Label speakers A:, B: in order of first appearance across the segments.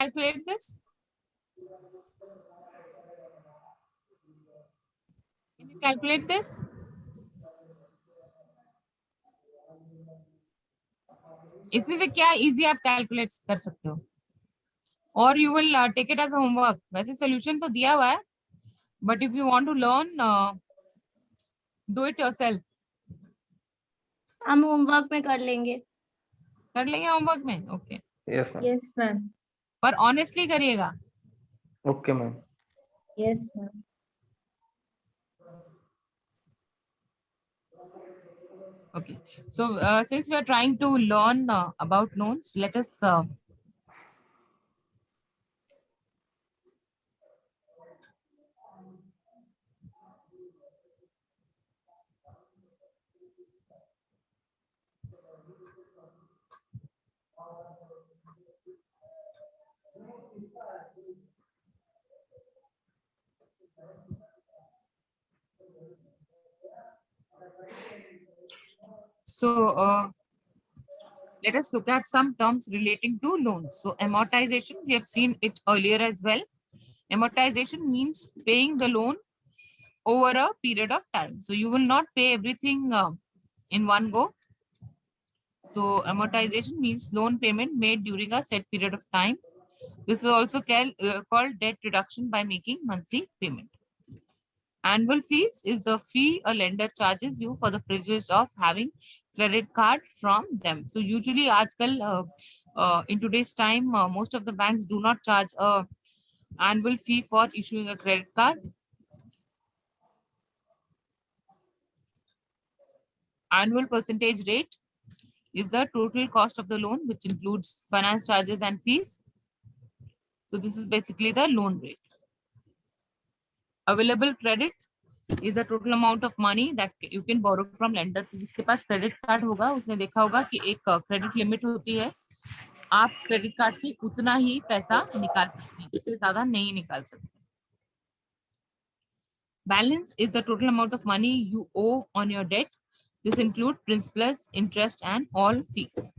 A: calculate this? Can you calculate this? इसमें से क्या इजी आप कैलकुलेट कर सकते हो, और you will take it as homework. वैसे सोल्यूशन तो दिया हुआ है, but if you want to learn, do it yourself.
B: हम होमवर्क में कर लेंगे.
A: कर लेंगे होमवर्क में. Okay.
C: Yes ma'am.
B: Yes ma'am.
A: पर ऑनेस्टली करिएगा.
C: Okay ma'am.
B: Yes ma'am.
A: Okay. So since we are trying to learn about loans, let us let us look at some terms relating to loans. So amortization, we have seen it earlier as well. Amortization means paying the loan over a period of time. So you will not pay everything in one go. So amortization means loan payment made during a set period of time. This is also called debt reduction by making monthly payment. Annual fees is the fee a lender charges you for the privilege of having credit card from them. So usually in today's time, most of the banks do not charge a annual fee for issuing a credit card. Annual percentage rate is the total cost of the loan, which includes finance charges and fees. So this is basically the loan rate. Available credit is the total amount of money that you can borrow from lender. तो जिसके पास credit card होगा उसने देखा होगा कि एक credit limit होती है, आप क्रेडिट कार्ड से उतना ही पैसा निकाल सकते हैं, उससे ज्यादा नहीं निकाल सकते. Balance is the total amount of money you owe on your debt. This includes principal, interest and all fees.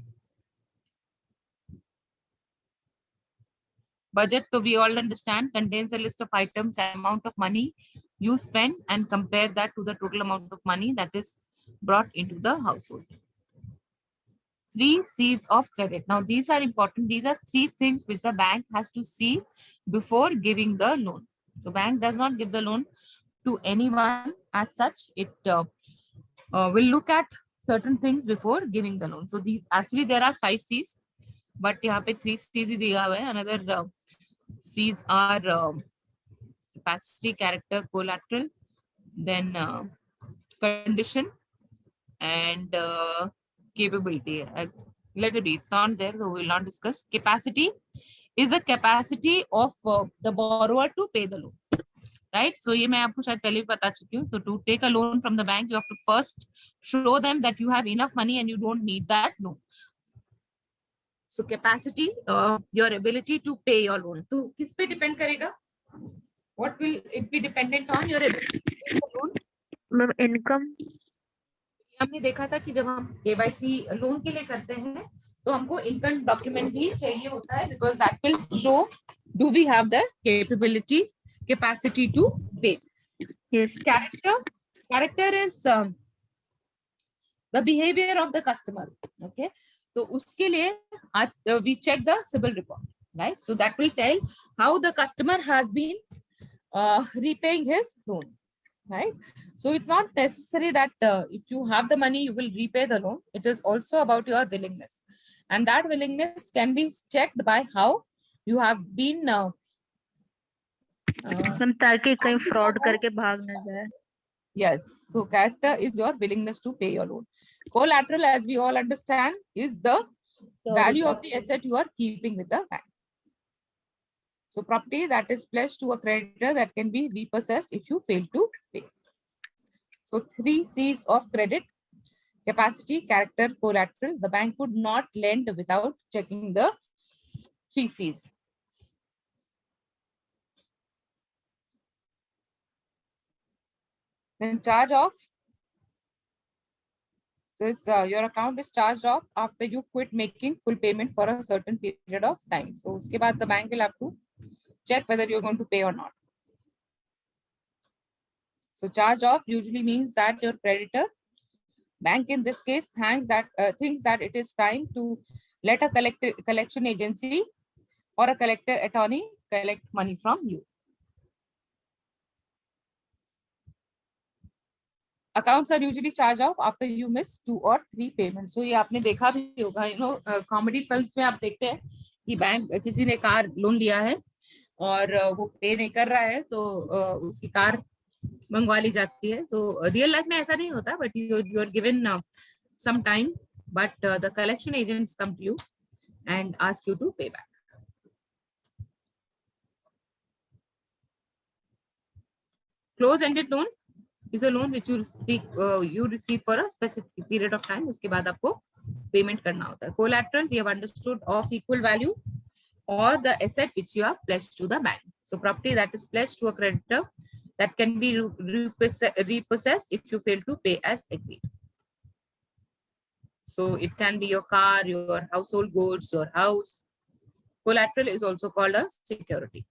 A: Budget, so we all understand, contains a list of items and amount of money you spend and compare that to the total amount of money that is brought into the household. 3 C's of credit. Now these are important. These are 3 things which the bank has to see before giving the loan. So bank does not give the loan to anyone as such. It will look at certain things before giving the loan. So these actually there are 5 C's, but यहाँ पे 3 C's ही दिया हुआ है. Another C's are capacity, character, collateral, then condition and capability. Let it be. It's not there, so we will not discuss. Capacity is a capacity of the borrower to pay the loan. Right? So ये मैं आपको शायद पहले भी बता चुकी हूँ. So to take a loan from the bank, you have to first show them that you have enough money and you don't need that loan. So capacity, your ability to pay your loan. तो किस पे depend करेगा? What will it be dependent on? Your ability to pay the loan.
B: Ma'am income.
A: हमने देखा था कि जब हम केवाईसी लोन के लिए करते हैं तो हमको इनकम डॉक्यूमेंट भी चाहिए होता है, because that will show do we have the capability capacity to pay.
B: Yes.
A: Character is the behaviour of the customer. Okay, तो उसके लिए we check the CIBIL report, right? So that will tell how the customer has been repaying his loan, right? So it's not necessary that if you have the money you will repay the loan. It is also about your willingness, and that willingness can be checked by how you have been
B: ma'am ताकि कहीं fraud करके भाग ना जाए.
A: yes. So character is your willingness to pay your loan. Collateral, as we all understand, is the value of the asset you are keeping with the bank. So property that is pledged to a creditor that can be repossessed if you fail to pay. So 3 C's of credit: capacity, character, collateral. The bank would not lend without checking the 3 C's. Then charge of this your account is charged off after you quit making full payment for a certain period of time. So uske baad the bank will have to check whether you're going to pay or not. So charge off usually means that your creditor, bank in this case, thinks that it is time to let a collection agency or a collector attorney collect money from you. Accounts are usually charged off after you miss 2 or 3 payments. So ये आपने देखा भी होगा, comedy films में आप देखते हैं कि बैंक किसी ने कार लोन लिया है और वो पे नहीं कर रहा है तो उसकी कार मंगवा ली जाती है. तो रियल लाइफ में ऐसा नहीं होता, but you are given some time, but the collection agents come to you and ask you to pay back. Close-ended loan is a loan which you receive for a specific period of time. उसके बाद आपको payment करना होता है. Collateral we have understood of equal value or the asset which you have pledged to the bank. So property that is pledged to a creditor that can be repossessed if you fail to pay as agreed. So it can be your car, your household goods, your house. Collateral is also called a security.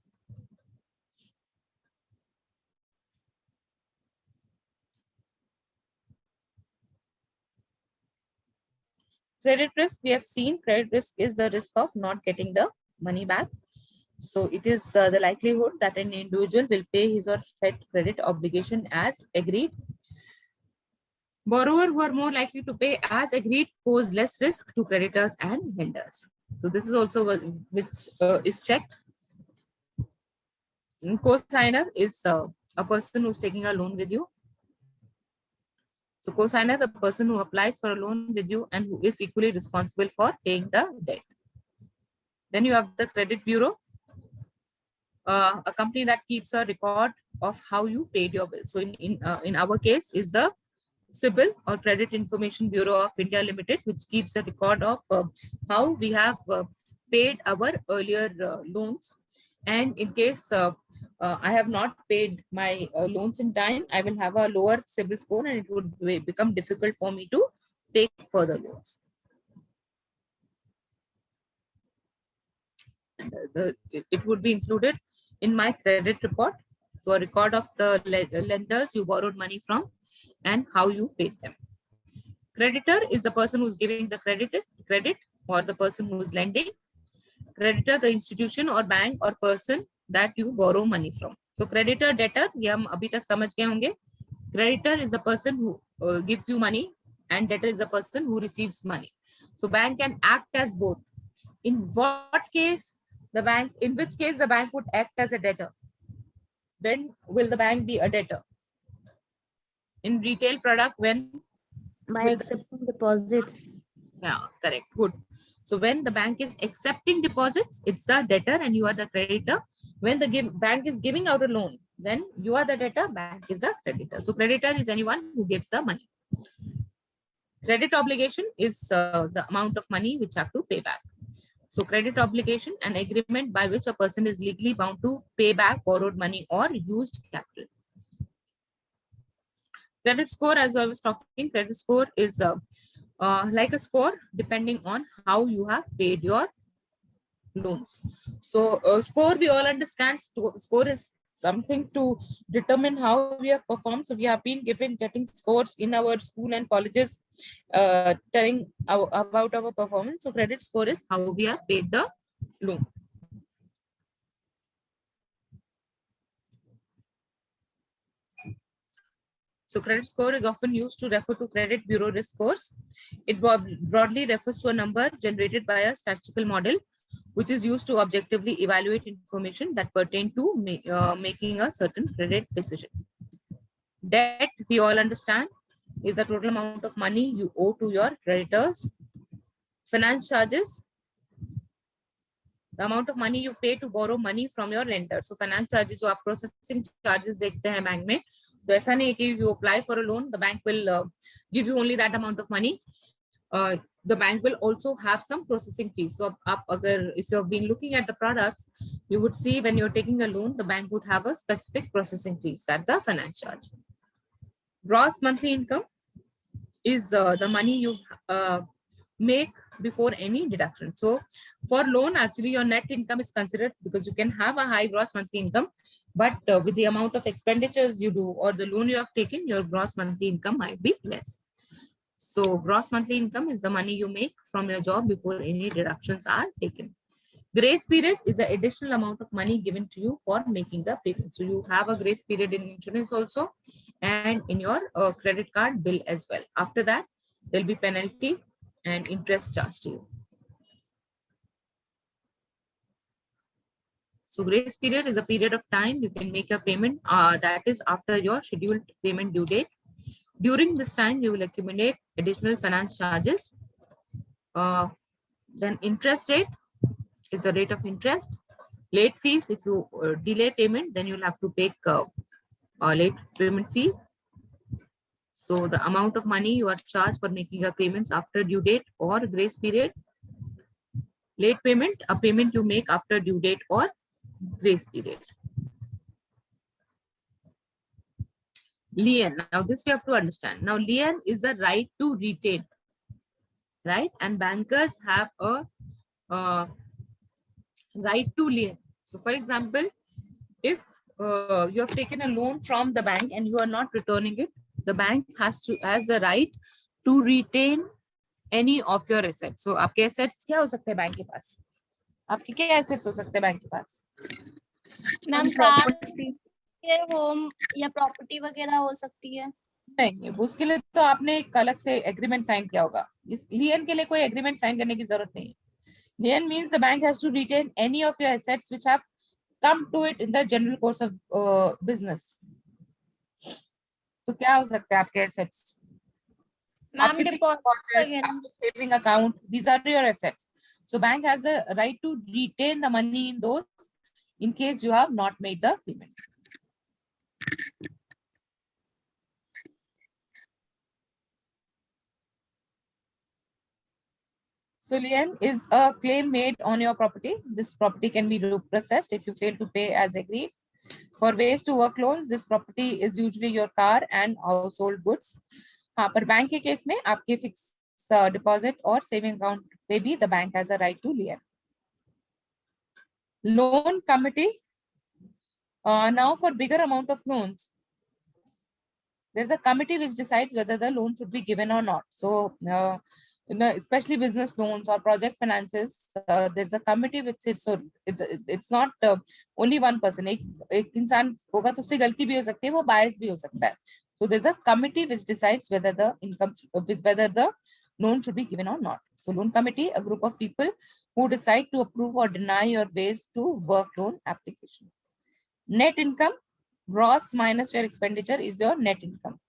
A: Credit risk, we have seen credit risk is the risk of not getting the money back. So it is the likelihood that an individual will pay his or her credit obligation as agreed. Borrower who are more likely to pay as agreed pose less risk to creditors and lenders. So this is also which is checked. Co-signer is a person who's taking a loan with you. So co-signer, the person who applies for a loan with you and who is equally responsible for paying the debt. Then you have the credit bureau, a company that keeps a record of how you paid your bill. So in our case is the CIBIL or Credit Information Bureau of India Limited, which keeps a record of how we have paid our earlier loans. And in case I have not paid my loans in time, I will have a lower CIBIL score and it would become difficult for me to take further loans. And, it would be included in my credit report. So a record of the lenders you borrowed money from and how you paid them. Creditor is the person who's giving the credit or the person who is lending. Creditor, the institution or bank or person that you borrow money from. So creditor, debtor, ये हम अभी तक समझ गए होंगे. Creditor is the person who gives you money and debtor is the person who receives money. So bank can act as both. In what case the bank, in which case the bank would act as a debtor? When will the bank be a debtor? In retail product, when?
B: By accepting deposits.
A: Yeah, correct. Good. So when the bank is accepting deposits, it's a debtor and you are the creditor. When the bank is giving out a loan, then you are the debtor, bank is the creditor. So creditor is anyone who gives the money. Credit obligation is the amount of money which you have to pay back. So credit obligation, an agreement by which a person is legally bound to pay back borrowed money or used capital. Credit score, as I was talking, credit score is like a score depending on how you have paid your loans. So score, we all understand, score is something to determine how we have performed. So we have been getting scores in our school and colleges telling about our performance. So credit score is how we have paid the loan. So credit score is often used to refer to credit bureau risk scores. It broadly refers to a number generated by a statistical model, which is used to objectively evaluate information that pertain to making a certain credit decision. Debt, we all understand, is the total amount of money you owe to your creditors. Finance charges, the amount of money you pay to borrow money from your lender. So finance charges, जो आप processing charges देखते हैं bank में, तो ऐसा नहीं कि you apply for a loan, the bank will give you only that amount of money. The bank will also have some processing fees. So if you have been looking at the products, you would see when you're taking a loan, the bank would have a specific processing fees. That's the finance charge. Gross monthly income. is the money you make before any deduction. So for loan, actually your net income is considered because you can have a high gross monthly income, but with the amount of expenditures you do or the loan you have taken, your gross monthly income might be less. So gross monthly income is the money you make from your job before any deductions are taken. Grace period is an additional amount of money given to you for making the payment. So you have a grace period in insurance also and in your credit card bill as well. After that, there'll be penalty and interest charged to you. So grace period is a period of time you can make a payment that is after your scheduled payment due date. During this time, you will accumulate additional finance charges. Then interest rate is the rate of interest. Late fees, if you delay payment, then you'll have to pay a late payment fee. So the amount of money you are charged for making your payments after due date or grace period. Late payment, a payment you make after due date or grace period. Lien. Now this we have to understand. Now lien is a right to retain, right? And bankers have a right to lien. So for example, if you have taken a loan from the bank and you are not returning it, the bank has the right to retain any of your assets. So आपके assets क्या हो सकते हैं bank के पास? आपके क्या assets हो सकते हैं बैंक के पास?
B: मैम कार ये होम या प्रॉपर्टी वगैरह हो सकती है।
A: नहीं, उसके लिए तो आपने एक अलग से एग्रीमेंट साइन किया होगा। इस लियन के लिए कोई एग्रीमेंट साइन करने की जरूरत नहीं है। Lien means the bank has to retain any of your assets which have come to it in the general course of business. तो क्या हो सकता है आपके assets?
B: मैम डिपॉजिट वगैरह,
A: saving account, these are your assets. So bank has a right to retain the money in those in case you have not made the payment. So lien is a claim made on your property. This property can be repossessed if you fail to pay as agreed. For ways to work loans, this property is usually your car and household goods. हाँ, पर bank के case में आपके fix deposit और saving account पे भी the bank has a right to lien. Loan committee. Now for bigger amount of loans, there's a committee which decides whether the loan should be given or not. So especially business loans or project finances, there's a committee which sits. So it's not only one person. एक इंसान होगा तो उससे गलती भी हो सकती है, वो bias भी हो सकता है. So there's a committee which decides whether the whether the loan should be given or not. So loan committee, a group of people who decide to approve or deny your ways to work loan application. Net income, gross minus your expenditure is your net income.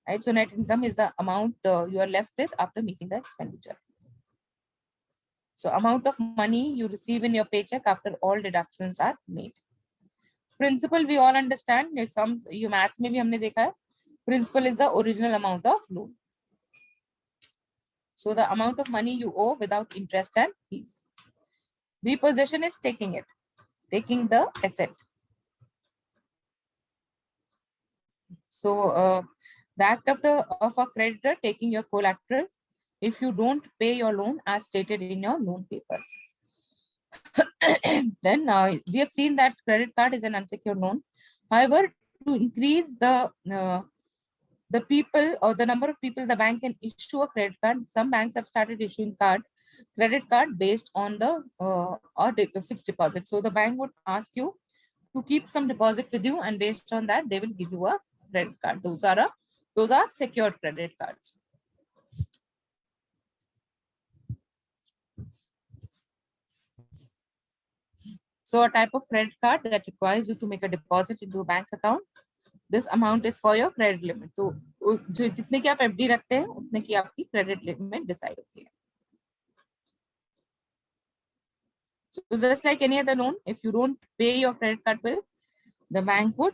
A: Right? So net income is the amount you are left with after making the expenditure. So amount of money you receive in your paycheck after all deductions are made. Principal we all understand. There's some you maths में भी हमने देखा है. Principal is the original amount of loan. So the amount of money you owe without interest and fees. Repossession is taking it, taking the asset. So the act of a creditor taking your collateral if you don't pay your loan as stated in your loan papers. Then we have seen that credit card is an unsecured loan. However, to increase the people or the number of people the bank can issue a credit card, some banks have started issuing credit card based on the fixed deposit. So the bank would ask you to keep some deposit with you, and based on that, they will give you a credit card. Those are secured credit cards. So a type of credit card that requires you to make a deposit into a bank account. This amount is for your credit limit. तो जो जितने की आप FD रखते हैं उतने की आपकी credit limit decide होती है. So just like any other loan, if you don't pay your credit card bill, the bank would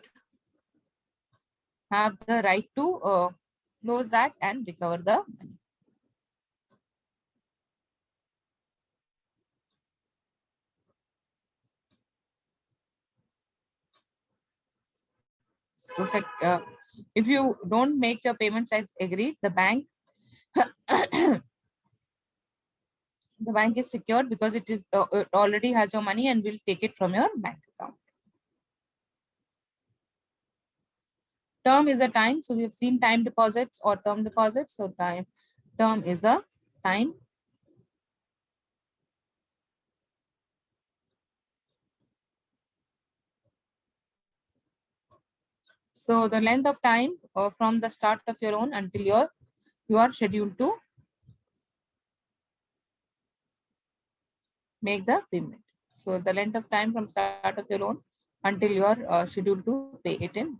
A: have the right to close that and recover the money. So If you don't make your payments as agreed, the bank the bank is secured because it already has your money and will take it from your bank account. Term is a time. So we have seen time deposits or term deposits. So term is a time. So the length of time from the start of your loan until you are scheduled to make the payment. So the length of time from start of your loan until you are scheduled to pay it in.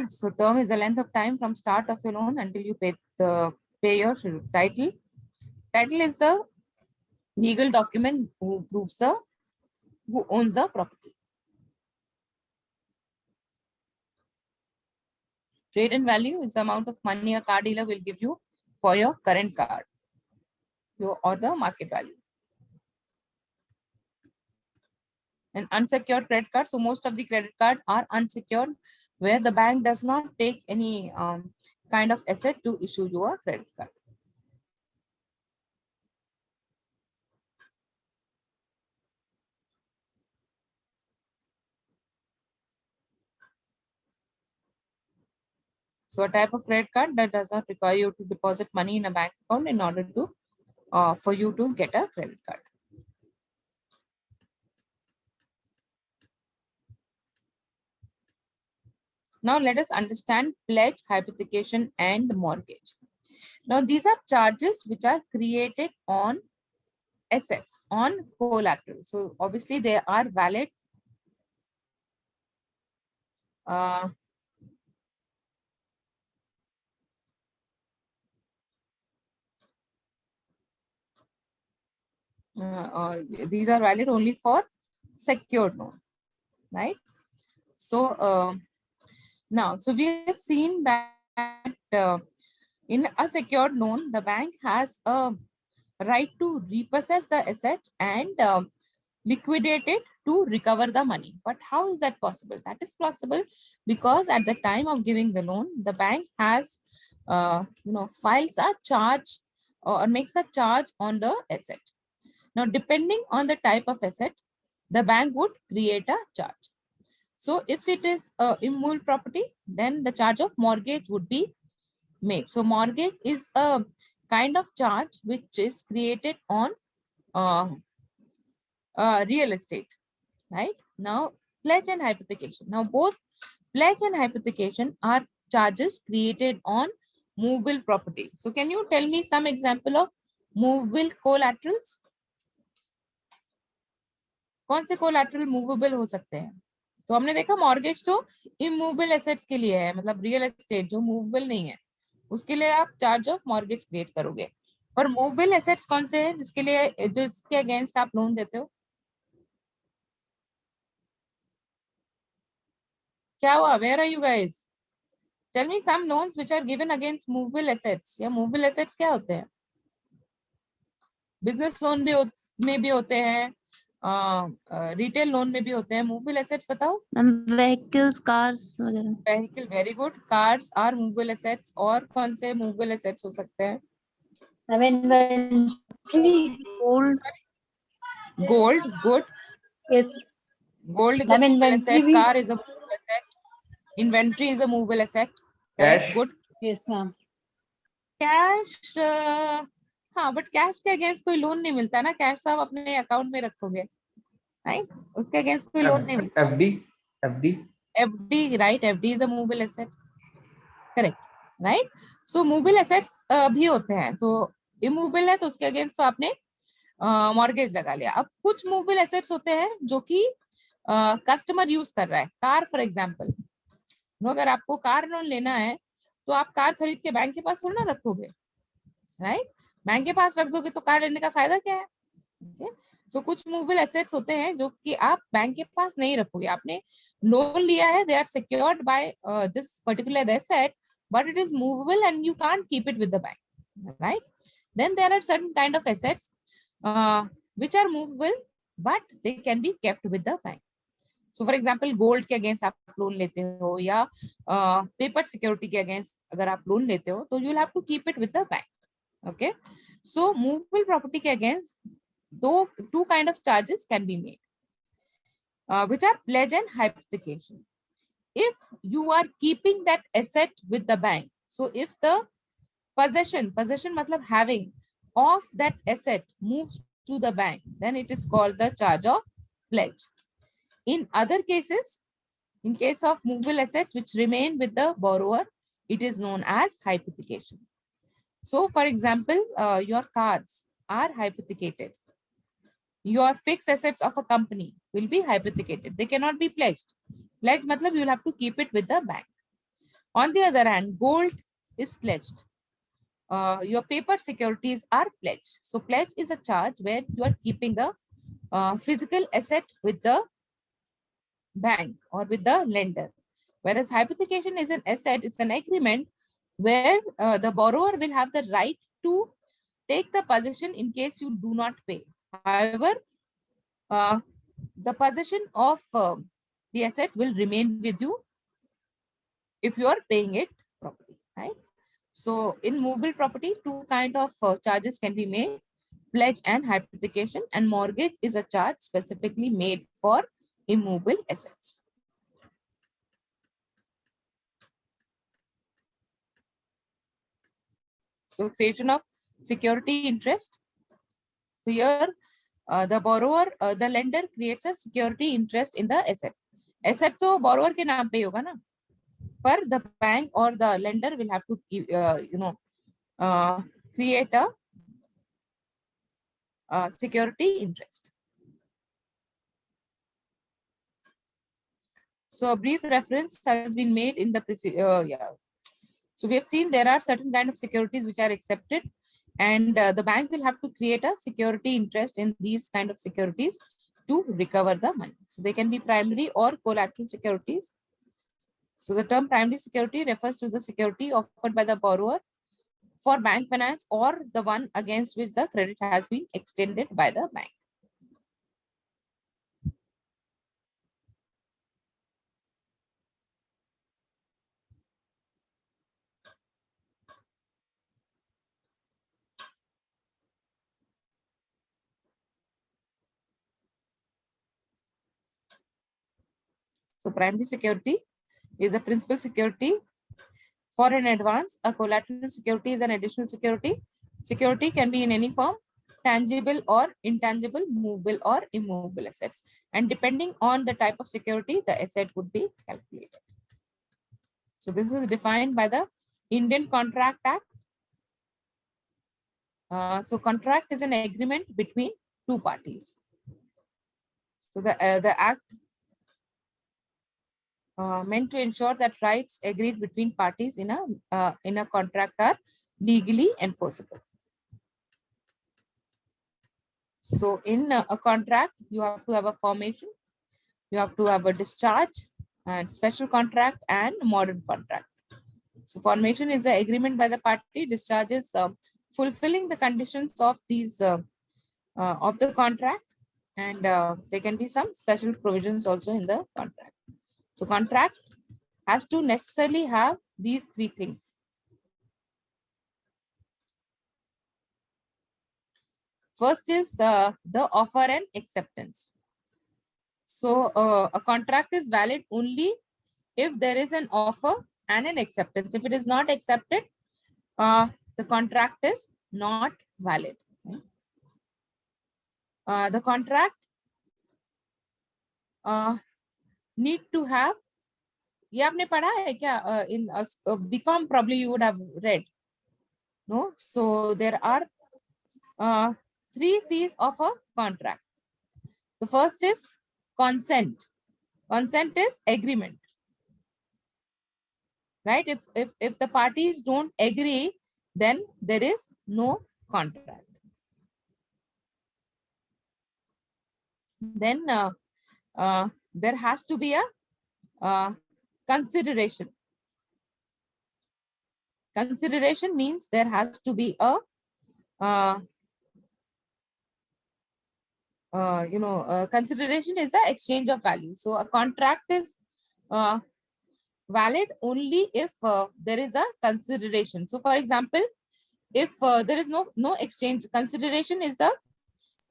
A: So term is the length of time from start of your loan until you pay your title. Title is the legal document who owns the property. Trade in value is the amount of money a car dealer will give you for your current car, or the market value. An unsecured credit card. So most of the credit card are unsecured, where the bank does not take any kind of asset to issue you a credit card. So a type of credit card that does not require you to deposit money in a bank account in order to for you to get a credit card. Now let us understand pledge, hypothecation, and mortgage. Now these are charges which are created on assets, on collateral. So obviously they are valid. These are valid only for secured loan, right? So now, so we have seen that in a secured loan, the bank has a right to repossess the asset and liquidate it to recover the money. But how is that possible? That is possible because at the time of giving the loan, the bank has files a charge or makes a charge on the asset. Now, depending on the type of asset, the bank would create a charge. So if it is a immobile property, then the charge of mortgage would be made. So mortgage is a kind of charge which is created on real estate, right? Now, pledge and hypothecation. Now, both pledge and hypothecation are charges created on movable property. So can you tell me some example of movable collaterals? कौन से collateral movable हो सकते हैं? तो हमने देखा mortgage तो immovable assets के लिए है, मतलब रियल एस्टेट जो मूवेबल नहीं है उसके लिए आप चार्ज ऑफ मॉर्गेज क्रिएट करोगे। और मूवेबल एसेट्स कौन से हैं जिसके लिए जो इसके अगेंस्ट आप लोन देते हो? क्या हुआ? Where are you guys? Tell me some loans which are given against movable assets. या movable assets क्या होते हैं? बिजनेस लोन में भी होते हैं, रिटेल लोन में भी होते हैं। मूवेबल एसेट्स बताओ।
D: व्हीकल्स, कार्स वगैरह।
A: Vehicle, very good. Cars are movable assets. और कौन से मूवेबल एसेट्स हो सकते हैं? Gold, good.
D: Yes.
A: Gold is a movable asset. Car is a movable asset. Inventory is a movable asset. Correct.
C: Cash.
A: Good.
D: Yes, ma'am.
A: Cash, हाँ, but cash के against कोई loan नहीं मिलता ना। कैश आप अपने अकाउंट में रखोगे, राइट? उसके अगेंस्ट कोई लोन नहीं मिलता। FD, right? FD is a movable asset, correct, right? So movable assets भी होते हैं। तो इमूवेबल है तो उसके अगेंस्ट तो आपने मॉर्गेज लगा लिया। अब कुछ मूवेबल एसेट्स होते हैं जो कि कस्टमर यूज कर रहा है। कार फॉर एग्जाम्पल, अगर आपको कार लोन लेना है तो आप कार खरीद के बैंक के पास थोड़ा ना रखोगे, राइट? बैंक के पास रख दोगे तो कार लेने का फायदा क्या है? सो कुछ मूवेबल एसेट्स होते हैं जो कि आप बैंक के पास नहीं रखोगे। आपने लोन लिया है, they are secured by this particular asset, but it is movable and you can't keep it with the bank, right? Then there are certain kind of assets which are movable, but they can be kept with the bank. So for example, gold के against आप loan लेते हो या paper security के against अगर आप loan लेते हो, तो you'll have to keep it with the bank. Okay. So movable property के against two kind of charges can be made, which are pledge and hypothecation. If you are keeping that asset with the bank, so if the possession matlab having of that asset moves to the bank, then it is called the charge of pledge. In other cases, in case of movable assets which remain with the borrower, it is known as hypothecation. So for example, your cars are hypothecated. Your fixed assets of a company will be hypothecated. They cannot be pledged. Pledge matlab you'll have to keep it with the bank. On the other hand, gold is pledged. Your paper securities are pledged. So pledge is a charge where you are keeping the physical asset with the bank or with the lender. Whereas hypothecation is an asset, it's an agreement where the borrower will have the right to take the possession in case you do not pay. However, the possession of the asset will remain with you if you are paying it properly, right? So in movable property, two kind of charges can be made, pledge and hypothecation, and mortgage is a charge specifically made for immovable assets. So creation of security interest. So here the borrower, the lender creates a security interest in the asset. Asset तो borrower के नाम पे होगा ना, पर the bank or the lender will have to create a security interest. So a brief reference has been made in the So we have seen there are certain kind of securities which are accepted, and the bank will have to create a security interest in these kind of securities to recover the money. So they can be primary or collateral securities. So the term primary security refers to the security offered by the borrower for bank finance or the one against which the credit has been extended by the bank. So primary security is a principal security for an advance. A collateral security is an additional security. Security can be in any form, tangible or intangible, movable or immovable assets. And depending on the type of security, the asset would be calculated. So this is defined by the Indian Contract Act. So contract is an agreement between two parties. So the act meant to ensure that rights agreed between parties in a contract are legally enforceable. So in a contract, you have to have a formation, you have to have a discharge, and special contract and modern contract. So formation is the agreement by the party, discharge is fulfilling the conditions of these of the contract, and there can be some special provisions also in the contract. So contract has to necessarily have these three things. First is the offer and acceptance. So a contract is valid only if there is an offer and an acceptance. If it is not accepted, the contract is not valid. The contract need to have, ये आपने पढ़ा है क्या? In BCom probably you would have read. No, so there are 3 C's of a contract. The first is consent. Consent is agreement, right? If the parties don't agree, then there is no contract. Then there has to be a consideration. Consideration means there has to be a consideration is the exchange of value. So a contract is valid only if there is a consideration. So for example, if there is no exchange, consideration is the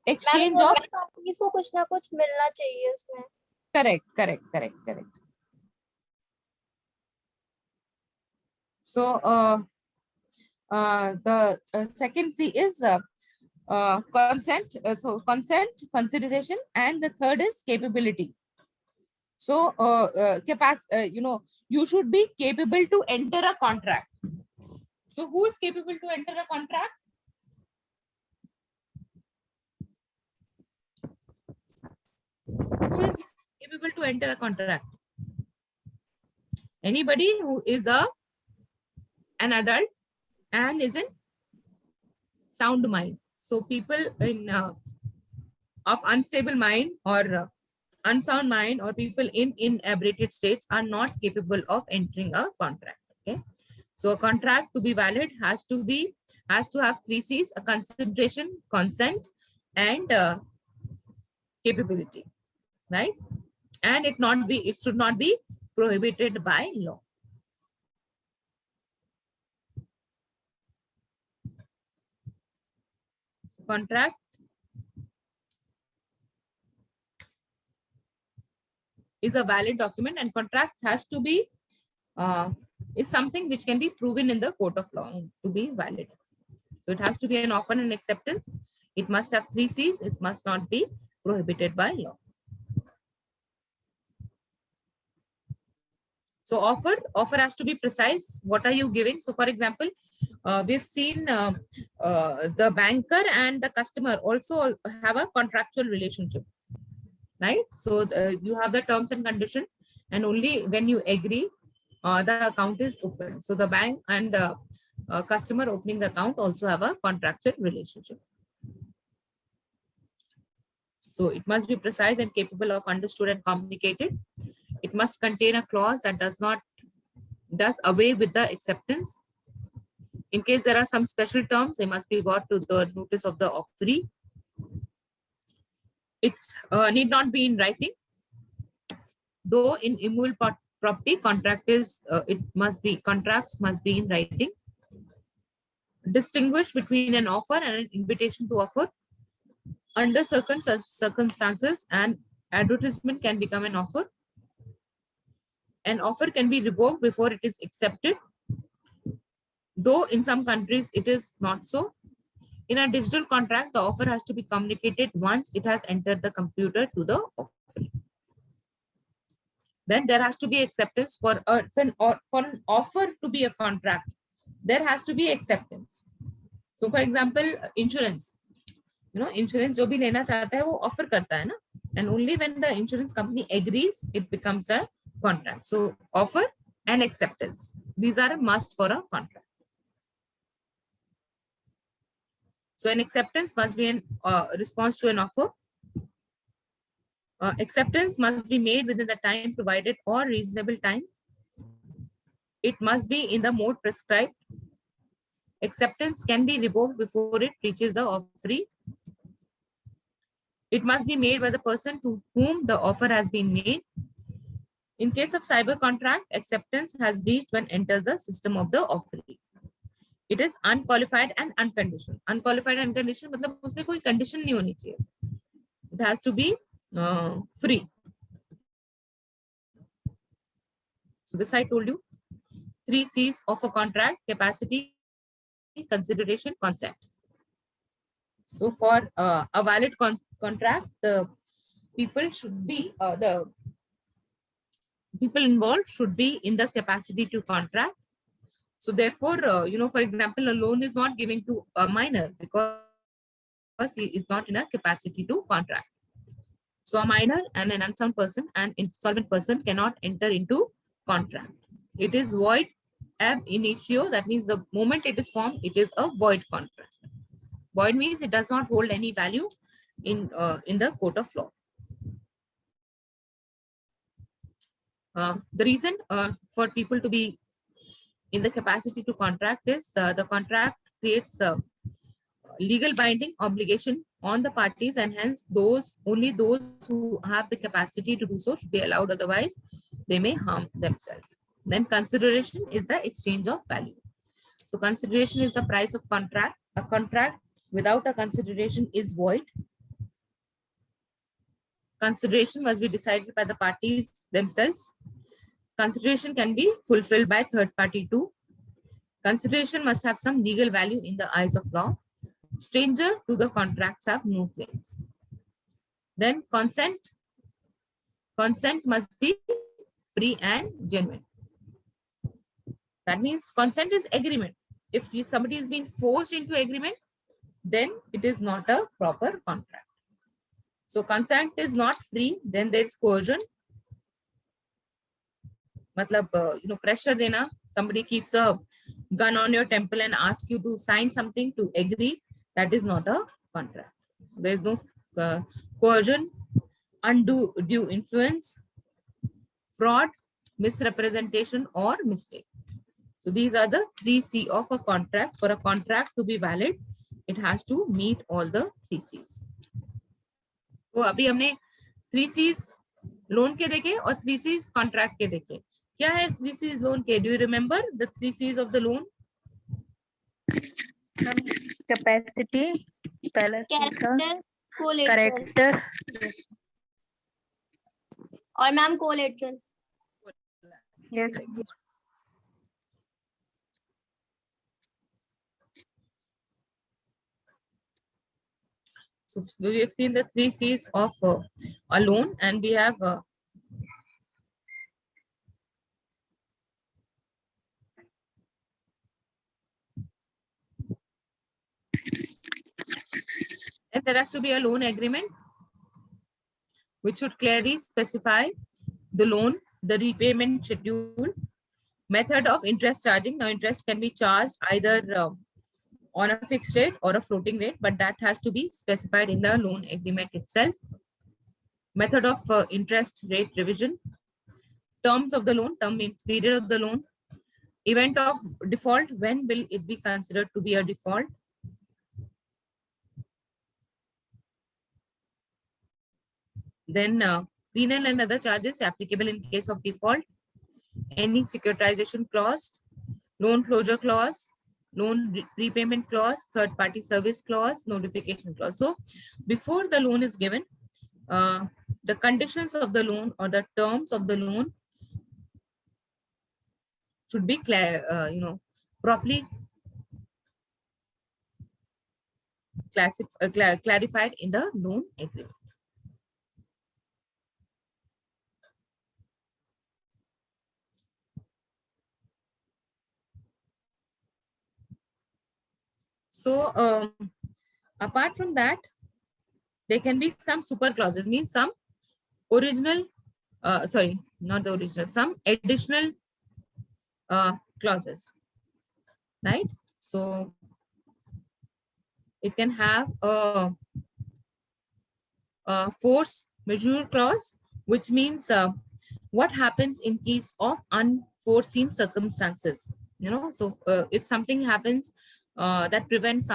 B: ma'am
A: exchange of
B: parties को कुछ ना कुछ मिलना चाहिए उसमें.
A: correct. So the second C is consent. So consent, consideration, and the third is capability. So you should be capable to enter a contract. So who is capable to enter a contract? Who is capable to enter a contract? Anybody who is an adult and is in sound mind. So people in of unstable mind or unsound mind or people in inebriated states are not capable of entering a contract. Okay, so a contract to be valid has to have 3 C's: a consideration, consent, and capability, right? And it should not be prohibited by law. So contract is a valid document, and contract has to be is something which can be proven in the court of law to be valid. So it has to be an offer and acceptance. It must have 3 C's. It must not be prohibited by law. So offer has to be precise. What are you giving? So for example, we've seen the banker and the customer also have a contractual relationship, right? So you have the terms and condition, and only when you agree, the account is open. So the bank and the customer opening the account also have a contractual relationship. So it must be precise and capable of understood and communicated. It must contain a clause that does away with the acceptance. In case there are some special terms, they must be brought to the notice of the offeree. It need not be in writing. Though in immutable property, contracts must be in writing. Distinguish between an offer and an invitation to offer. Under certain circumstances, an advertisement can become an offer. An offer can be revoked before it is accepted, though in some countries it is not so. In a digital contract, the offer has to be communicated once it has entered the computer to the offeree. Then there has to be acceptance for an offer to be a contract. There has to be acceptance. So for example, insurance. Insurance जो भी लेना चाहता है वो offer करता है ना, and only when the insurance company agrees, it becomes a contract. So offer and acceptance, these are a must for a contract. So an acceptance must be in response to an offer. Acceptance must be made within the time provided or reasonable time. It must be in the mode prescribed. Acceptance can be revoked before it reaches the offeree. It must be made by the person to whom the offer has been made. In case of cyber contract, acceptance has reached when enters the system of the offeree. It is unqualified and unconditional. Unqualified and unconditional मतलब उसमें कोई condition नहीं होनी चाहिए. It has to be free. So this I told you. 3 C's of a contract: capacity, consideration, consent. So for a valid contract, the people should be the people involved should be in the capacity to contract. So therefore, for example, a loan is not given to a minor because he is not in a capacity to contract. So a minor and an unsound person and insolvent person cannot enter into contract. It is void ab initio. That means the moment it is formed, it is a void contract. Void means it does not hold any value in the court of law. The reason for people to be in the capacity to contract is the contract creates a legal binding obligation on the parties, and hence only those who have the capacity to do so should be allowed, otherwise they may harm themselves. Then consideration is the exchange of value. So consideration is the price of contract. A contract without a consideration is void. Consideration must be decided by the parties themselves. Consideration can be fulfilled by third party too. Consideration must have some legal value in the eyes of law. Stranger to the contracts have no claims. Then consent. Consent must be free and genuine. That means consent is agreement. If somebody is being forced into agreement, then it is not a proper contract. So consent is not free, then there is coercion. Matlab, pressure dena, somebody keeps a gun on your temple and asks you to sign something to agree, that is not a contract. So there is no coercion, undue influence, fraud, misrepresentation, or mistake. So these are the 3 C of a contract. For a contract to be valid, it has to meet all the 3 C's. तो अभी हमने 3 C's loan के देखे और 3 C's contract के देखे. क्या है 3 C's लोन के? Do you remember the 3 C's of the loan?
C: Capacity, पहला C था,
B: कैरेक्टर, कोलेटरल
C: character,
B: और ma'am collateral.
C: yes,
A: So we have seen the 3 C's of a loan, and we have and there has to be a loan agreement which should clearly specify the loan, the repayment schedule, method of interest charging. Now interest can be charged either on a fixed rate or a floating rate, but that has to be specified in the loan agreement itself. Method of interest rate revision, terms of the loan, term means period of the loan, event of default, when will it be considered to be a default, then penal and other charges applicable in case of default, any securitization clause, loan closure clause, loan repayment clause, third party service clause, notification clause. So before the loan is given, the conditions of the loan or the terms of the loan should be properly clarified in the loan agreement. So apart from that, there can be some super clauses, means some original, sorry, not the original, some additional clauses, right? So it can have a force majeure clause, which means what happens in case of unforeseen circumstances. So if something happens that prevents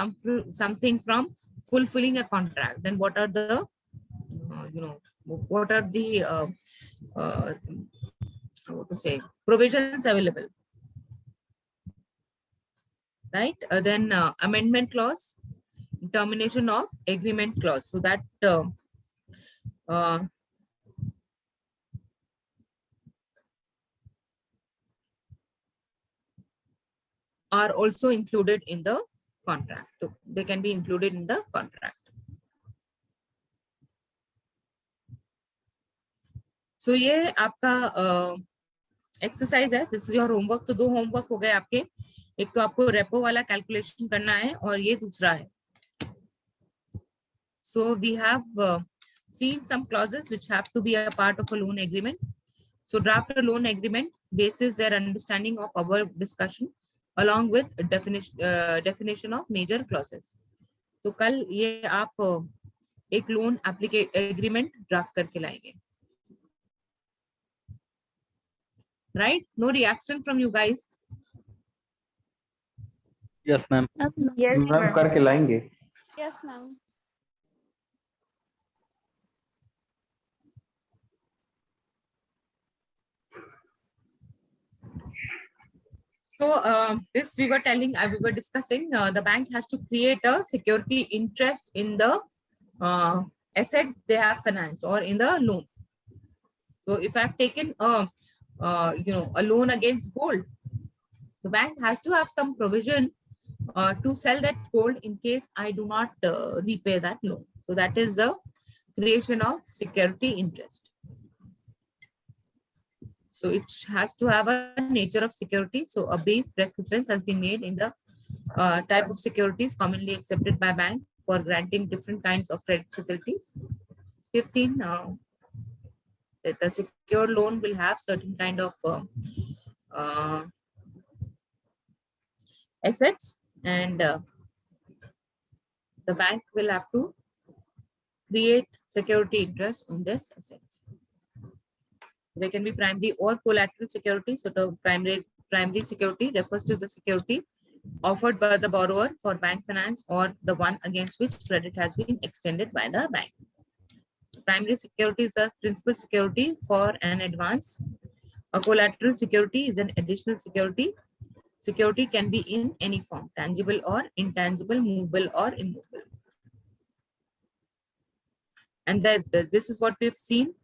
A: something from fulfilling a contract, then what are the how to say, provisions available, right? Then amendment clause, termination of agreement clause, so that are also included in the contract. So they can be included in the contract. So ये आपका exercise है, this is your homework. तो 2 homework हो गए आपके. एक तो आपको रेपो वाला कैलकुलेशन करना है और ये दूसरा है. So we have seen some clauses which have to be a part of a loan agreement. So draft a loan agreement basis their understanding of our discussion along with definition of major clauses. तो कल ये आप एक loan agreement draft करके लाएंगे. Right? No reaction from you guys.
E: Yes, ma'am.
C: yes, ma'am, करके लाएंगे.
B: Yes ma'am.
A: this we were telling, we were discussing, the bank has to create a security interest in the asset they have financed or in the loan. So if I've taken a loan against gold, the bank has to have some provision to sell that gold in case I do not repay that loan. So that is the creation of security interest. So it has to have a nature of security. So a brief reference has been made in the type of securities commonly accepted by bank for granting different kinds of credit facilities. We've seen that the secure loan will have certain kind of assets, and the bank will have to create security interest on this assets. They can be primary or collateral security. So the primary security refers to the security offered by the borrower for bank finance or the one against which credit has been extended by the bank. Primary security is the principal security for an advance. A collateral security is an additional security. Security can be in any form, tangible or intangible, movable or immovable. And that this is what we've seen.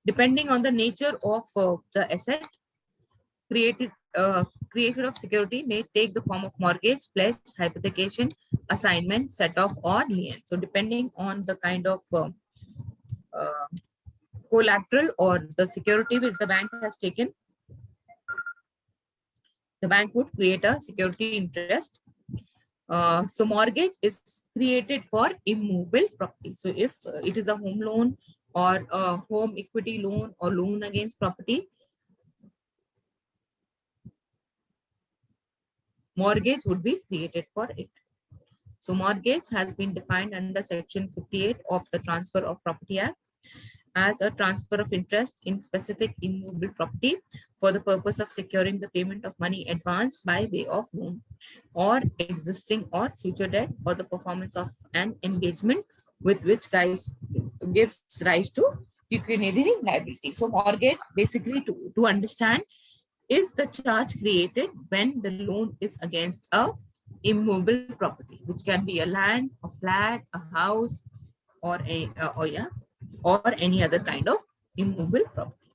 A: Depending on the nature of the asset, creation of security may take the form of mortgage, pledge, hypothecation, assignment, set-off, or lien. So depending on the kind of collateral or the security which the bank has taken, the bank would create a security interest. So mortgage is created for immovable property. So if it is a home loan or a home equity loan or loan against property, mortgage would be created for it. So mortgage has been defined under Section 58 of the Transfer of Property Act as a transfer of interest in specific immovable property for the purpose of securing the payment of money advanced by way of loan or existing or future debt for the performance of an engagement with which gives rise to pecuniary liability. So mortgage, basically to understand, is the charge created when the loan is against a immovable property, which can be a land, a flat, a house, or any other kind of immovable property.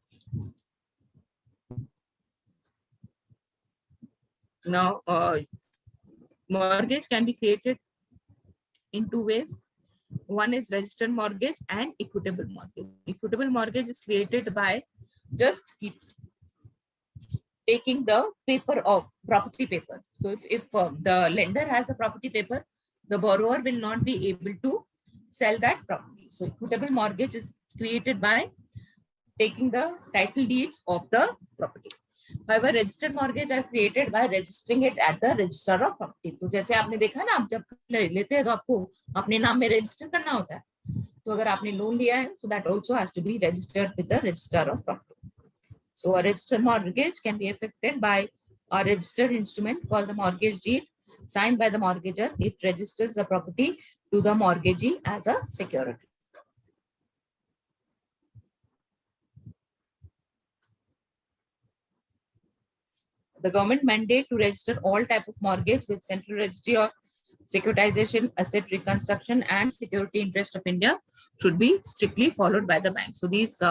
A: Now, mortgage can be created in two ways. One is registered mortgage and equitable mortgage. Equitable mortgage is created by just taking the paper of property paper. So if the lender has a property paper, the borrower will not be able to sell that property. So equitable mortgage is created by taking the title deeds of the property. However, registered mortgage are created by registering it at the registrar of property. तो जैसे आपने देखा ना, आप जब लेते हैं तो आपको अपने नाम में रजिस्टर करना होता है. तो अगर आपने लोन लिया है, so that also has to be registered with the registrar of property. So a registered mortgage can be effected by a registered instrument called the mortgage deed, signed by the mortgager. It registers the property to the mortgagee as a security. The government mandate to register all type of mortgage with Central Registry of Securitization, Asset Reconstruction and Security Interest of India should be strictly followed by the bank. So these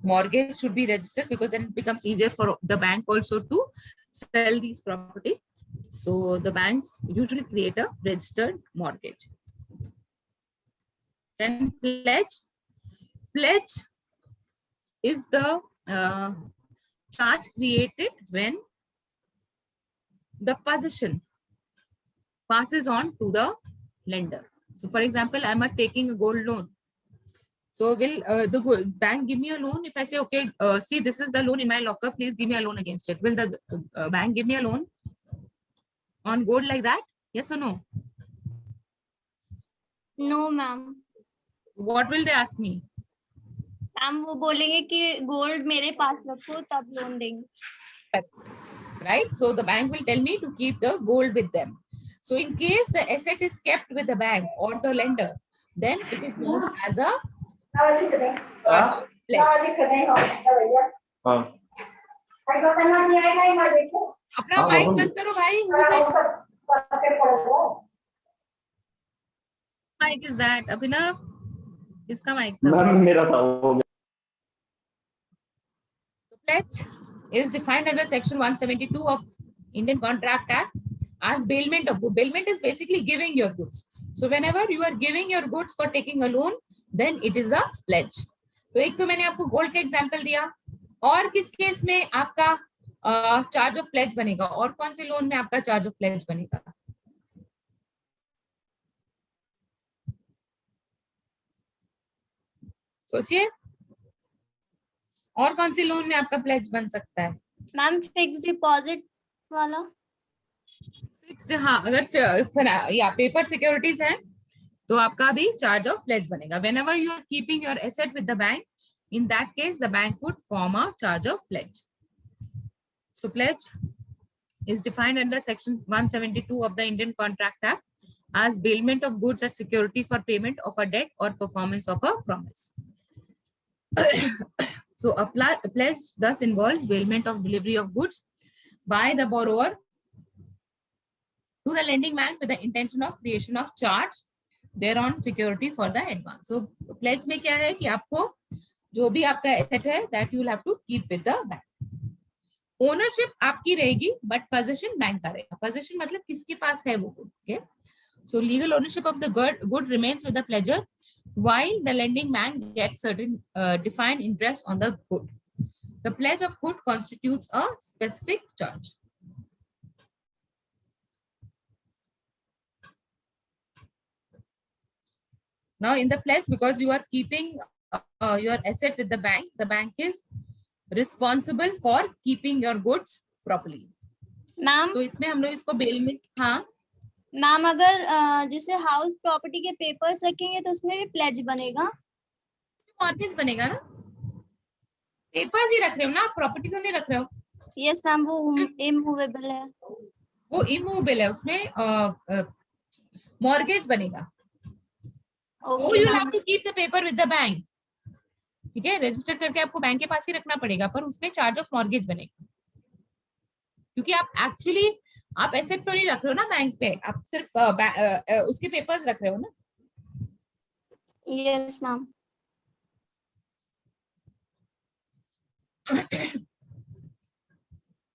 A: mortgage should be registered, because then it becomes easier for the bank also to sell these property. So the banks usually create a registered mortgage. Then pledge. Pledge is the charge created when the possession passes on to the lender. So for example, I'm taking a gold loan. So will the bank give me a loan? If I say, okay, see, this is the loan in my locker, please give me a loan against it. Will the bank give me a loan on gold like that? Yes or no?
B: No, ma'am.
A: What will they ask me?
B: Ma'am वो बोलेंगे कि gold मेरे पास रखो तब loan देंगे.
A: Right? So the bank will tell me to keep the gold with them. So in case the asset is kept with the bank or the lender, then it is known as a pledge. अपना mic बंद करो भाई. Mic is that अभिनव? किसका mic था?
E: Ma'am मेरा था वो.
A: Pledge is defined under section 172 of Indian Contract Act as bailment of goods. Bailment is basically giving your goods. So whenever you are giving your goods for taking a loan, then it is a pledge. तो एक तो मैंने आपको gold का example दिया, और किस case में आपका चार्ज ऑफ प्लेज बनेगा, और कौन से लोन में आपका चार्ज ऑफ प्लेज बनेगा? सोचिए, और कौन सी लोन में आपका प्लेज बन सकता है?
B: मैम फिक्स डिपॉजिट वाला।
A: फिक्स्ड, हाँ, अगर या पेपर सिक्योरिटीज है तो आपका भी चार्ज ऑफ प्लेज बनेगा. whenever you are keeping your asset with the bank, in that case the bank would form a charge of pledge. So pledge is defined under section 172 of the Indian Contract Act as bailment of goods as security for payment of a debt or performance of a promise. So a pledge thus involves bailment of delivery of goods by the borrower to the lending bank with the intention of creation of charge thereon security for the advance. So pledge में क्या है कि आपको जो भी आपका asset है that you will have to keep with the bank. Ownership आपकी रहेगी बट पोजीशन बैंक का रहेगा. पोजीशन मतलब किसके पास है वो good. Okay, so legal ownership of the good remains with the pleasure while the lending bank gets certain defined interest on the good. The pledge of good constitutes a specific charge. Now in the pledge, because you are keeping your asset with the bank is responsible for keeping your goods properly.
B: Ma'am
A: So इसमें हम लोग इसको bell में, हाँ
B: ma'am अगर जैसे house property के papers रखेंगे तो उसमें भी प्लेज बनेगा?
A: मॉर्गेज बनेगा ना. पेपर्स ही रख रहे हो ना, प्रॉपर्टी तो नहीं रख रहे हो.
B: यस मैम, वो इमूवेबल है।
A: वो इमूवेबल है, उसमें मॉर्गेज बनेगा.
B: Okay
A: you
B: ma'am.
A: Have to keep the paper with the bank. ठीक है, रजिस्टर करके आपको बैंक के पास ही रखना पड़ेगा, पर उसमें चार्ज ऑफ मॉर्गेज बनेगा. क्योंकि आप एक्चुअली आप एसेट तो नहीं रख रहे हो ना बैंक पे, आप सिर्फ उसके पेपर्स रख रहे हो ना.
B: Yes ma'am.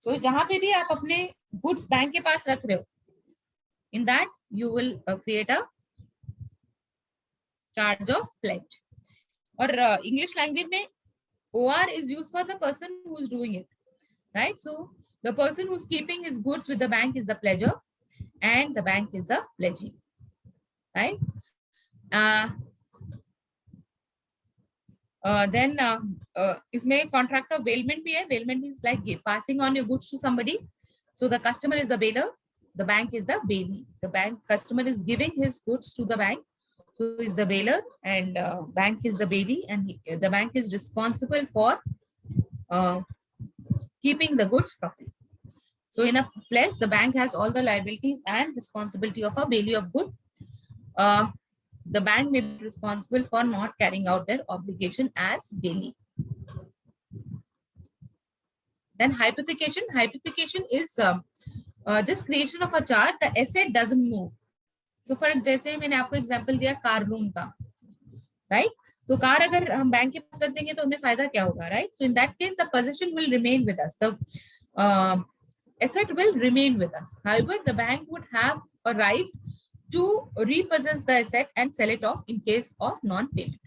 A: सो जहां पे भी आप अपने गुड्स बैंक के पास रख रहे हो, in that you will create a charge of pledge. और इंग्लिश लैंग्वेज में OR is used for the person who is doing it, right? So the person who's keeping his goods with the bank is the pledger and the bank is the pledgee, right? Then इसमें contract of bailment भी है. Bailment is like passing on your goods to somebody. So the customer is the bailer, the bank is the bailee. The customer is giving his goods to the bank, so is the bailer, and bank is the bailee, and the bank is responsible for keeping the goods properly. So in a pledge, the bank has all the liabilities and responsibility of a bailee of good. The bank may be responsible for not carrying out their obligation as bailee. Then hypothecation. Hypothecation is just creation of a charge. The asset doesn't move. So for जैसे मैंने आपको example दिया car loan का, right? तो car अगर हम bank के पास रख देंगे तो हमें फायदा क्या होगा, right? So in that case the position will remain with us, the asset will remain with us. However, the bank would have a right to repossess the asset and sell it off in case of non-payment.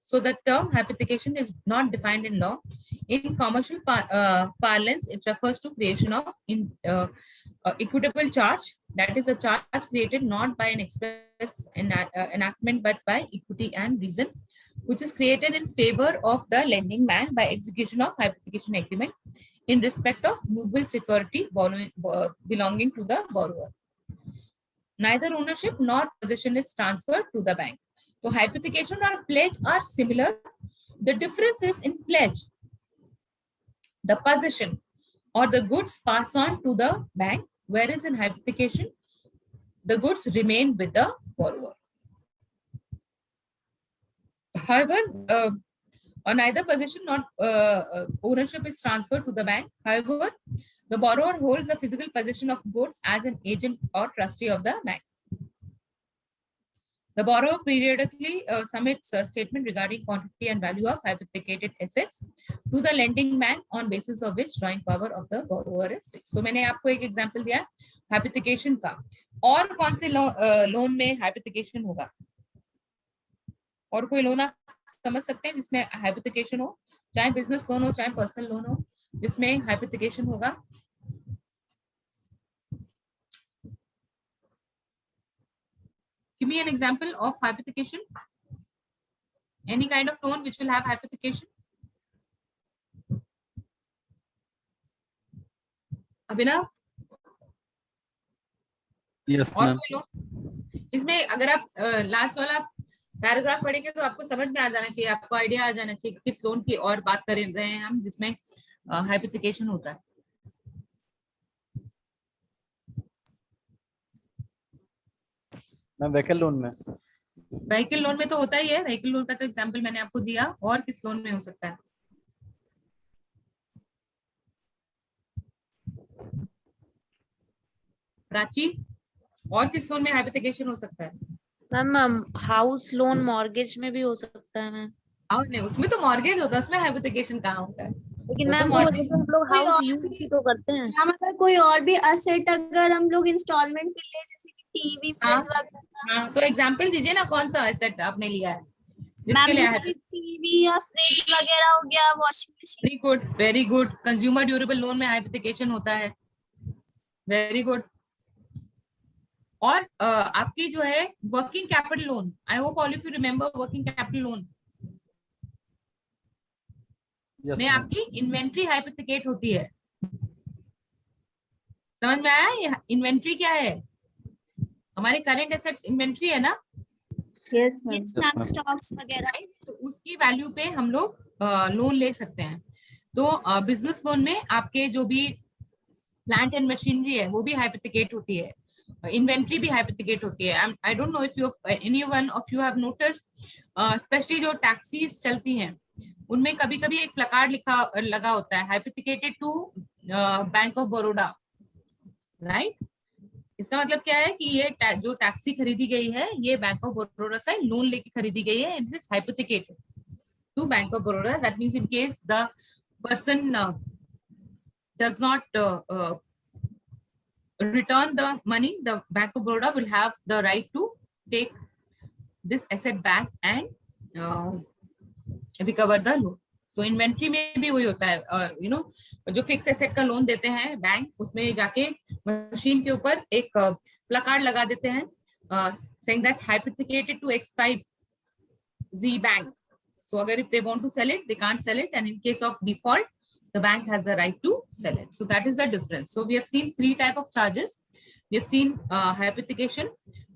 A: So the term hypothecation is not defined in law. In commercial parlance, it refers to creation of equitable charge. That is a charge created not by an express enactment but by equity and reason, which is created in favor of the lending bank by execution of hypothecation agreement in respect of movable security belonging to the borrower. Neither ownership nor possession is transferred to the bank. So hypothecation or pledge are similar. The difference is in pledge, the possession or the goods pass on to the bank, whereas in hypothecation, the goods remain with the borrower. However, or neither possession nor ownership is transferred to the bank. However, the borrower holds the physical possession of goods as an agent or trustee of the bank. The borrower periodically submits a statement regarding quantity and value of hypothecated assets to the lending bank on basis of which drawing power of the borrower is fixed. So मैंने आपको एक example दिया हाइपोथेकेशन का, और कौन से loan में हाइपोथेकेशन होगा, और कोई लोन आप समझ सकते हैं जिसमें हाइपोथेकेशन हो, चाहे बिजनेस लोन हो चाहे पर्सनल लोन हो, जिसमें हाइपोथेकेशन होगा? Give me an example of hypothecation. Any kind of loan which will have hypothecation. Abhinav?
E: Yes,
A: और
E: ma'am.
A: कोई लोन? इसमें अगर आप लास्ट वाला पैराग्राफ पढ़ेंगे तो आपको समझ में आ जाना चाहिए, आपको आइडिया आ जाना चाहिए किस लोन की और बात कर रहे हैं हम जिसमें हाइपोथेकेशन होता है.
E: मैम व्हीकल लोन में.
A: व्हीकल लोन में तो होता ही है, व्हीकल लोन का तो एग्जांपल मैंने आपको दिया, और किस लोन में हो सकता है? प्राची, और किस लोन में हाइपोथेकेशन हो सकता है?
D: मैम हाउस लोन मॉर्गेज में भी हो सकता है मैम.
A: और नहीं, उसमें तो मॉर्गेज होता है, उसमें हाइपोथेकेशन कहाँ होता है?
D: लेकिन
A: वो तो
D: मैम वो
A: mortgage-
D: जैसे हम लोग
B: कोई
D: हाउस
B: और
D: यूज
B: भी-
D: भी तो करते हैं.
B: हम अगर कोई और भी असेट अगर हम लोग इंस्टॉलमेंट पे ले, जैसे कि टीवी
A: हाँ।
B: फ्रिज वगैरह,
A: हाँ, तो एग्जांपल दीजिए ना, कौन सा एसेट आपने लिया है जिसके
B: मैम
A: लिए
B: जैसे टीवी या फ्रिज वगैरह हो गया, washing machine.
A: Very good, very good. Consumer durable loan में हाइपोथेकेशन होता है. Very good. और आपकी जो है working capital loan, I hope all of you remember working capital loan
E: Yes,
A: में
E: ma'am.
A: आपकी इन्वेंट्री हाइपोथेकेट होती है. समझ में आया? ये इन्वेंट्री क्या है? हमारे करंट एसेट्स इन्वेंट्री है ना,
C: Yes, ma'am.
B: Yes ma'am, stocks वगैरह.
A: तो उसकी वैल्यू पे हम लोग लोन ले सकते हैं. तो बिजनेस लोन में आपके जो भी प्लांट एंड मशीनरी है वो भी हाइपोथेकेट होती है, इन्वेंट्री भी हाइपोथेकेट होती है. I don't know if you any one of you have noticed, specially जो टैक्सीज चलती हैं उनमें कभी कभी एक प्लकार्ड लगा होता है, hypothecated to bank of Baroda, right? इसका मतलब क्या है कि ये जो टैक्सी खरीदी गई है ये बैंक ऑफ बड़ौदा से लोन लेके खरीदी गई है, it is hypothecated to bank of Baroda. That means in case the person does not return the money, the Bank of Baroda will have the right to take this asset back and recover the loan. तो inventory में भी वही होता है, you know, जो fix asset का loan देते हैं बैंक, उसमें जाके मशीन के ऊपर एक प्लकार्ड लगा देते हैं saying that hypothecated to X5Z bank. So अगर if they want to sell it, they can't sell it, and in case of default, the bank has the right to sell it. So that is the difference. So we have seen three type of charges. We have seen hypothecation,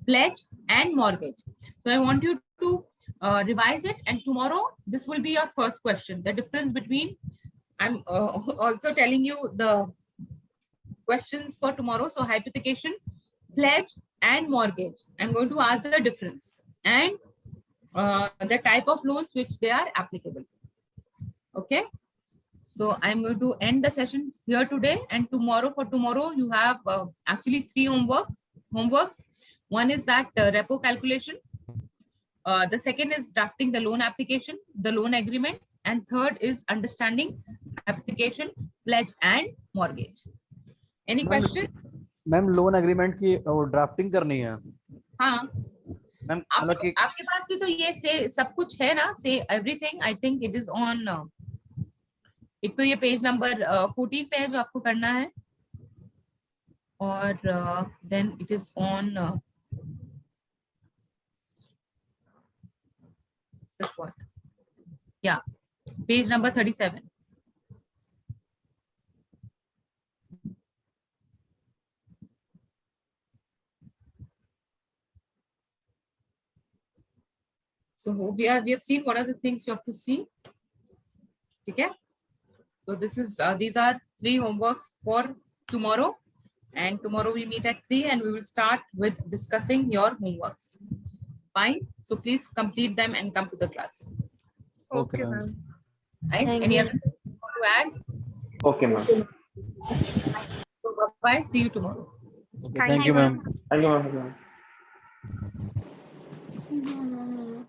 A: pledge, and mortgage. So I want you to revise it, and tomorrow this will be your first question. The difference between, I'm also telling you the questions for tomorrow. So hypothecation, pledge, and mortgage. I'm going to ask the difference and the type of loans which they are applicable. Okay. So I'm going to end the session here today, and tomorrow, for tomorrow, you have actually three homeworks. One is that repo calculation. The second is drafting the loan application, the loan agreement, and third is understanding application, pledge, and mortgage. Any question?
E: Ma'am loan agreement की drafting करनी है.
A: हाँ,
E: ma'am मतलब कि
A: आपके पास भी तो ये से सब कुछ है ना, से everything. I think it is on. एक तो ये पेज नंबर 14 पे है जो आपको करना है, और then it is on page number 37. So we have seen what are the things you have to see. Okay. So this is these are three homeworks for tomorrow, and tomorrow we meet at 3 and we will start with discussing your homeworks. Fine. So please complete them and come to the class.
E: okay, ma'am.
A: Right?
D: Thank
A: Any
D: you.
A: other thing you want to add?
F: Okay, ma'am.
A: So bye-bye. See you tomorrow.
E: Okay, thank you, ma'am.
F: Thank you, ma'am.
D: No, no, no.